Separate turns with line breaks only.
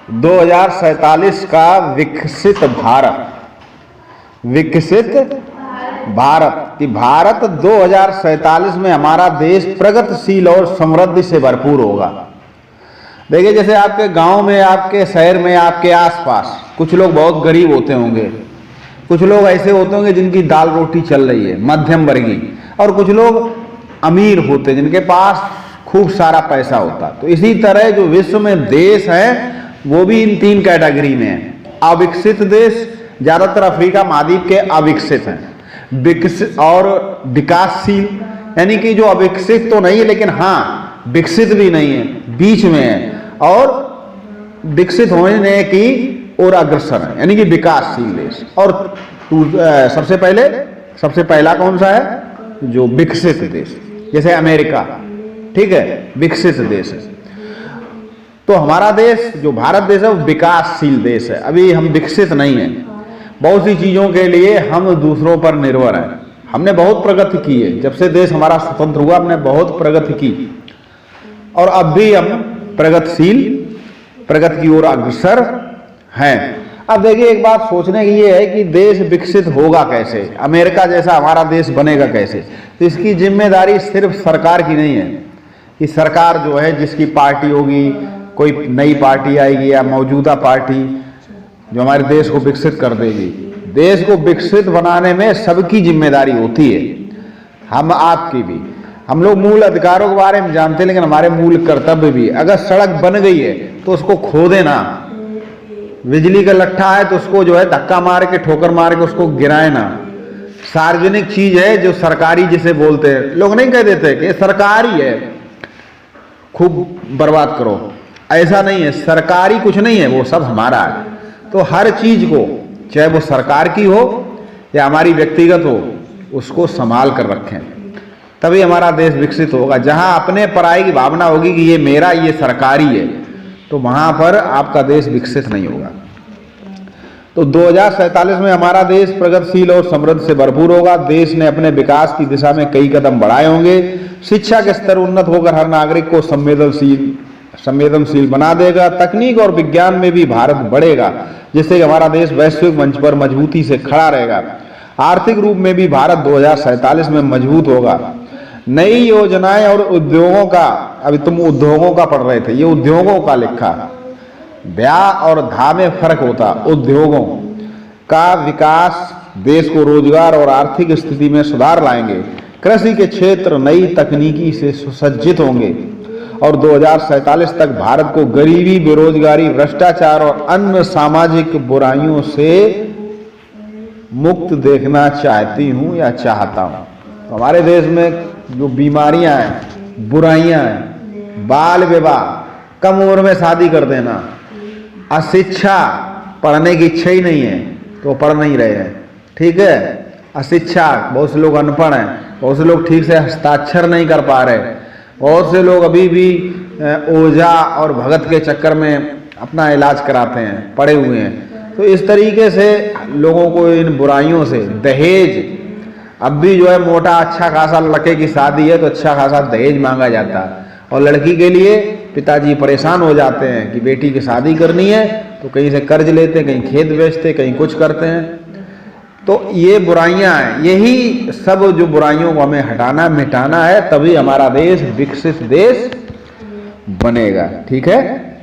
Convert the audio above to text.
2047 का विकसित भारत, विकसित भारत कि भारत 2047 में हमारा देश प्रगतिशील और समृद्धि से भरपूर होगा। देखिए, जैसे आपके गांव में, आपके शहर में, आपके आसपास कुछ लोग बहुत गरीब होते होंगे, कुछ लोग ऐसे होते होंगे जिनकी दाल रोटी चल रही है, मध्यम वर्गीय, और कुछ लोग अमीर होते हैं जिनके पास खूब सारा पैसा होता। तो इसी तरह जो विश्व में देश हैं वो भी इन तीन कैटेगरी में हैं। अविकसित देश, ज्यादातर अफ्रीका महाद्वीप के अविकसित हैं, विकसित और विकासशील, यानी कि जो अविकसित तो नहीं है लेकिन हाँ विकसित भी नहीं है, बीच में है, और विकसित होने की ओर अग्रसर है, यानी कि विकासशील देश। और सबसे पहला कौन सा है? जो विकसित देश, जैसे अमेरिका, ठीक है, विकसित देश है। तो हमारा देश जो भारत देश है वो विकासशील देश है, अभी हम विकसित नहीं है। बहुत सी चीजों के लिए हम दूसरों पर निर्भर हैं। हमने बहुत प्रगति की है, जब से देश हमारा स्वतंत्र हुआ हमने बहुत प्रगति की, और अब भी हम प्रगति की ओर अग्रसर हैं। अब देखिए, एक बात सोचने की ये है कि देश विकसित होगा कैसे, अमेरिका जैसा हमारा देश बनेगा कैसे। तो इसकी जिम्मेदारी सिर्फ सरकार की नहीं है कि सरकार जो है, जिसकी पार्टी होगी, कोई नई पार्टी आएगी या मौजूदा पार्टी जो हमारे देश को विकसित कर देगी। देश को विकसित बनाने में सबकी जिम्मेदारी होती है, हम आपकी भी। हम लोग मूल अधिकारों के बारे में जानते हैं, लेकिन हमारे मूल कर्तव्य भी। अगर सड़क बन गई है तो उसको खोदे ना, बिजली का लट्ठा है तो उसको जो है धक्का मार के, ठोकर मार के उसको गिराए ना। सार्वजनिक चीज है जो सरकारी जिसे बोलते हैं, लोग नहीं कह देते कि सरकारी है खूब बर्बाद करो, ऐसा नहीं है। सरकारी कुछ नहीं है, वो सब हमारा है। तो हर चीज को, चाहे वो सरकार की हो या हमारी व्यक्तिगत हो, उसको संभाल कर रखें, तभी हमारा देश विकसित होगा। जहां अपने पराई की भावना होगी कि ये मेरा, ये सरकारी है, तो वहां पर आपका देश विकसित नहीं होगा। तो 2047 में हमारा देश प्रगतिशील और समृद्ध से भरपूर होगा। देश ने अपने विकास की दिशा में कई कदम बढ़ाए होंगे। शिक्षा के स्तर उन्नत होकर हर नागरिक को संवेदनशील बना देगा। तकनीक और विज्ञान में भी भारत बढ़ेगा, जिससे हमारा देश वैश्विक मंच पर मजबूती से खड़ा रहेगा। आर्थिक रूप में भी भारत 2047 में मजबूत होगा। नई योजनाएं और उद्योगों का, अभी तुम उद्योगों का पढ़ रहे थे, ये उद्योगों का लिखा, ब्याह और धा में फर्क होता। उद्योगों का विकास देश को रोजगार और आर्थिक स्थिति में सुधार लाएंगे। कृषि के क्षेत्र नई तकनीकी से सुसज्जित होंगे और 2047 तक भारत को गरीबी, बेरोजगारी, भ्रष्टाचार और अन्य सामाजिक बुराइयों से मुक्त देखना चाहती हूं या चाहता हूं। तो हमारे देश में जो बीमारियां हैं, बुराइयां हैं, बाल विवाह, कम उम्र में शादी कर देना, अशिक्षा, पढ़ने की इच्छा ही नहीं है तो पढ़ नहीं रहे हैं, ठीक है, अशिक्षा, बहुत से लोग अनपढ़ हैं, बहुत से लोग ठीक से हस्ताक्षर नहीं कर पा रहे, बहुत से लोग अभी भी ओझा और भगत के चक्कर में अपना इलाज कराते हैं, पड़े हुए हैं। तो इस तरीके से लोगों को इन बुराइयों से, दहेज, अब भी जो है मोटा अच्छा खासा लड़के की शादी है तो अच्छा खासा दहेज मांगा जाता है, और लड़की के लिए पिताजी परेशान हो जाते हैं कि बेटी की शादी करनी है तो कहीं से कर्ज लेते हैं, कहीं खेत बेचते, कहीं कुछ करते हैं। तो ये बुराइयां हैं, यही सब जो बुराइयों को हमें हटाना, मिटाना है, तभी हमारा देश विकसित देश बनेगा, ठीक है।